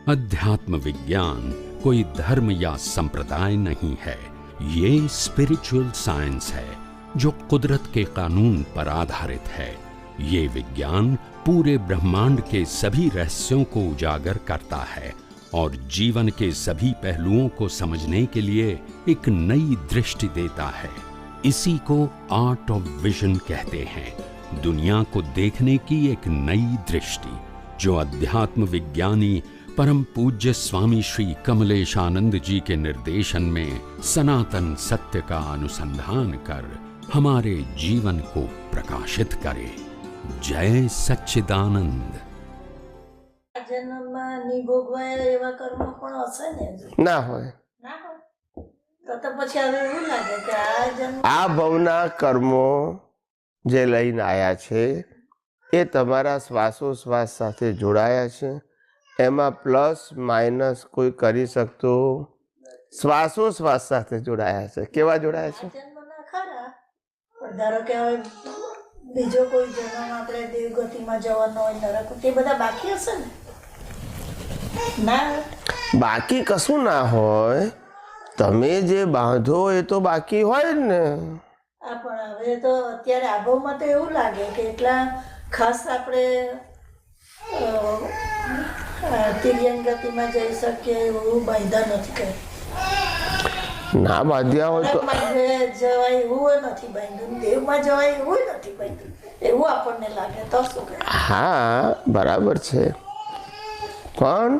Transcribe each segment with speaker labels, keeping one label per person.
Speaker 1: अध्यात्म विज्ञान कोई धर्म या संप्रदाय नहीं है, ये स्पिरिचुअल साइंस है जो कुदरत के कानून पर आधारित है। ये विज्ञान पूरे ब्रह्मांड के सभी रहस्यों को उजागर करता है और जीवन के सभी पहलुओं को समझने के लिए एक नई दृष्टि देता है। इसी को आर्ट ऑफ विजन कहते हैं, दुनिया को देखने की एक नई दृष्टि, जो अध्यात्म विज्ञानी परम पूज्य स्वामी श्री कमलेशानंद जी के निर्देशन में सनातन सत्य का अनुसंधान कर हमारे जीवन को प्रकाशित करे। जय सच्चिदानंद।
Speaker 2: ना होय आ भवना कर्मो जे लईने आया छे ए तमारा श्वासोश्वास साथे जोड़ाया छे। एमा प्लस माइनस कोई करी सकतो श्वासोश्वास साथे जोड़ाया छे। केवा जोड़ाया छे?
Speaker 3: धारो के बीजो कोई जन्म आपणे देवगतिमां जवानो होय नरक ते बधा बाकी हशे ने? ना,
Speaker 2: बाकी कशुं ना होय। तमे जे बांधो ए तो बाकी होय ने।
Speaker 3: पण हवे तो अत्यारे आबोमां तो एवुं लागे के એટલા ખાસ આપણે तिर्यन गतिमां जई सके एवुं बांधा नथी करे।
Speaker 2: ना बांध्या होय तो
Speaker 3: जवाय एवुं नथी बांध्युं, देवमां जवाय एवुं नथी बांध्युं एवुं આપણને લાગે તો શું કરે?
Speaker 2: हाँ बराबर छे, पण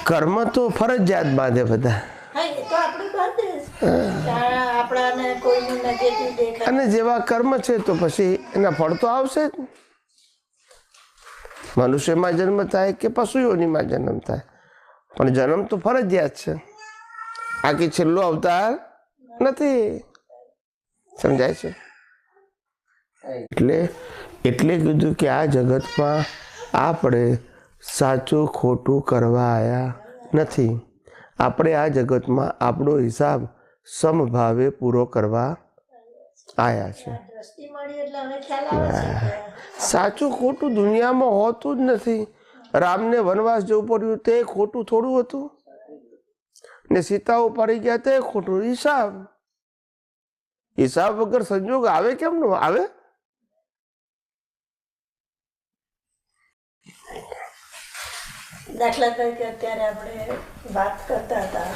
Speaker 2: कर्म तो फरजियात बांधे बधा।
Speaker 3: हाँ ए तो આપણે બાંધે આપણાને કોઈનું નેગેટિવ દેખાય
Speaker 2: અને જેવા કર્મ છે તો પછી એના ફળ તો આવશે જ। મનુષ્યમાં જન્મ થાય કે પશુ યોનિમાં જન્મ થાય, પણ જન્મ તો ફરજિયાત છે। આ કે છેલ્લો અવતાર નથી, સમજાય છે? એટલે કીધું કે આ જગતમાં આપણે સાચું ખોટું કરવા આયા નથી। આપણે આ જગતમાં આપણો હિસાબ સમભાવે પૂરો કરવા આયા છે।
Speaker 3: દ્રષ્ટિ મળી એટલે હવે ખ્યાલ આવે છે
Speaker 2: સાચું ખોટું દુનિયામાં હોતું જ નથી। રામને વનવાસ જવું પડ્યું તે ખોટું થોડું હતું ને સીતા ઉપાડી ગયા તે ખોટું। હિસાબ વગર સંજોગ આવે કેમ નો આવે?
Speaker 3: દાખલા તરીકે અત્યારે આપણે વાત કરતા હતા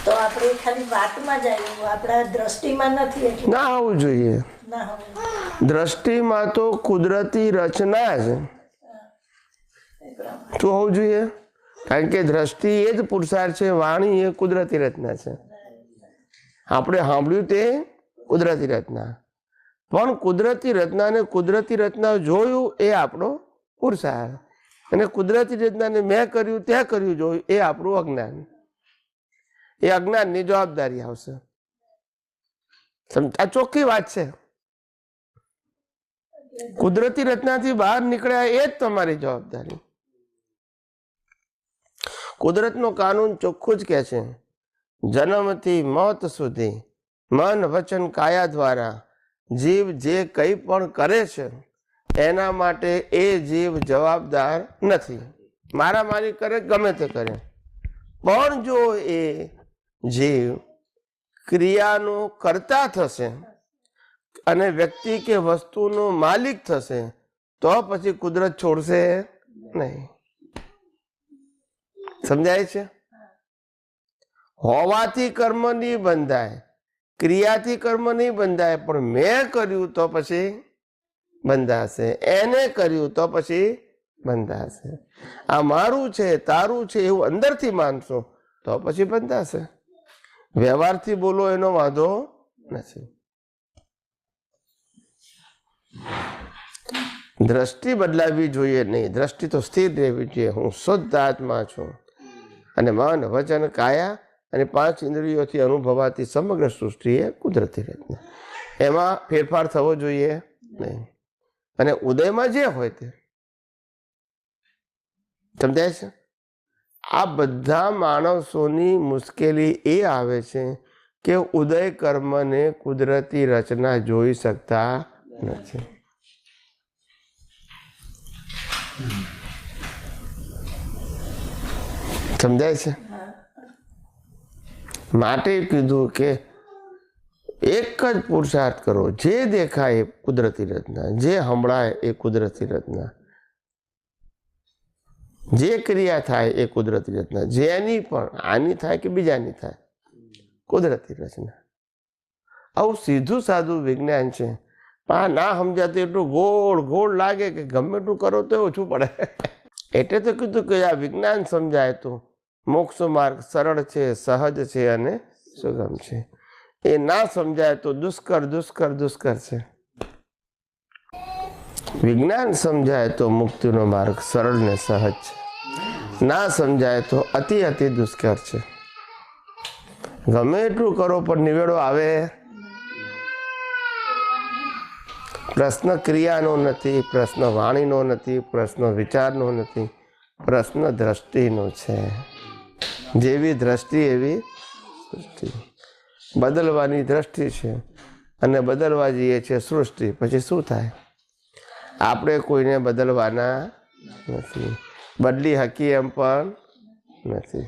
Speaker 3: તો આપણે ખાલી વાતમાં જ આવ્યું, આપણા દ્રષ્ટિમાં નથી એટલે
Speaker 2: ના હોવું જોઈએ।
Speaker 3: ના હોવું।
Speaker 2: દ્રષ્ટિમાં તો કુદરતી રચના જ શું હોવું જોઈએ? કારણ કે દ્રષ્ટિ એ જ પુરુષાર્થ છે, વાણી એ કુદરતી રચના છે। આપણે સાંભળ્યું તે કુદરતી રચના, પણ કુદરતી રચનાને કુદરતી રચના જોયું એ આપણો પુરુષાર્થ, અને કુદરતી રચનાને મેં કર્યું ત્યાં કર્યું જોયું એ આપણું અજ્ઞાન। એ અજ્ઞાનની જવાબદારી આવશે। આ ચોખ્ખી વાત છે। કુદરતી રચનાથી બહાર નીકળ્યા એ જ તમારી જવાબદારી। કુદરતનો કાનૂન ચોખ્ખું જ કહે છે, જન્મથી મોત સુધી મન વચન કાયા દ્વારા જીવ જે કંઈ પણ કરે છે એના માટે એ જીવ જવાબદાર નથી। મારામારી કરે ગમે તે કરે, પણ જો એ જીવ ક્રિયાનો કર્તા થશે અને વ્યક્તિ કે વસ્તુનો માલિક થશે તો પછી કુદરત છોડશે નહીં। સમજાય છે? હોવાથી કર્મ નહીં બંધાય, ક્રિયાથી કર્મ નહીં બંધાય, પણ મેં કર્યું તો પછી બંધાશે, એને કર્યું તો પછી બંધાશે। આ મારું છે તારું છે એવું અંદરથી માનશો તો પછી બંધાશે। વ્યવહારથી બોલો એનો વાંધો નથી। દ્રષ્ટિ બદલાવી જોઈએ નહીં, દ્રષ્ટિ તો સ્થિર રહેવી જોઈએ। હું શુદ્ધ આત્મા છું અને મન વચન કાયા અને 5 ઇન્દ્રિયોથી અનુભવાતી સમગ્ર સૃષ્ટિ એ કુદરતી રચના, એમાં ફેરફાર થવો જોઈએ નહીં। અને ઉદયમાં જે હોય તે સમજાય છે? આ બધા માણસોની મુશ્કેલી એ આવે છે કે ઉદય કર્મને કુદરતી રચના જોઈ શકતા નથી। સમજાય છે? માટે કીધું કે એક જ પુરુષાર્થ કરો, જે દેખાય એ કુદરતી રચના, જે સંભળાય એ કુદરતી રચના, જે ક્રિયા થાય એ કુદરતી રચના, જેની પણ આની થાય કે બીજાની થાય કુદરતી રચના. આવું સીધું સાદું વિજ્ઞાન છે. પણ આ ના સમજાતું એટલું ગોળ ગોળ લાગે કે ગમે એટલું કરો તો ઓછું પડે. એટલે તો કીધું કે આ વિજ્ઞાન સમજાય તો મોક્ષ માર્ગ સરળ છે, સહજ છે અને સુગમ છે. એ ના સમજાય તો દુષ્કર દુષ્કર દુષ્કર છે. વિજ્ઞાન સમજાય તો મુક્તિનો માર્ગ સરળ ને સહજ છે. ના સમજાય તો અતિ અતિ દુષ્કર છે. ગમે એટલું કરો પણ નિવેડો આવે. પ્રશ્ન ક્રિયાનો નથી, પ્રશ્ન વાણીનો નથી, પ્રશ્ન વિચારનો નથી, પ્રશ્ન દ્રષ્ટિનો છે. જેવી દ્રષ્ટિ એવી સૃષ્ટિ. બદલવાની દ્રષ્ટિ છે અને બદલવા જઈએ છે સૃષ્ટિ. પછી શું થાય? આપણે કોઈને બદલવાના નથી, બદલી હકી એમ પણ નથી.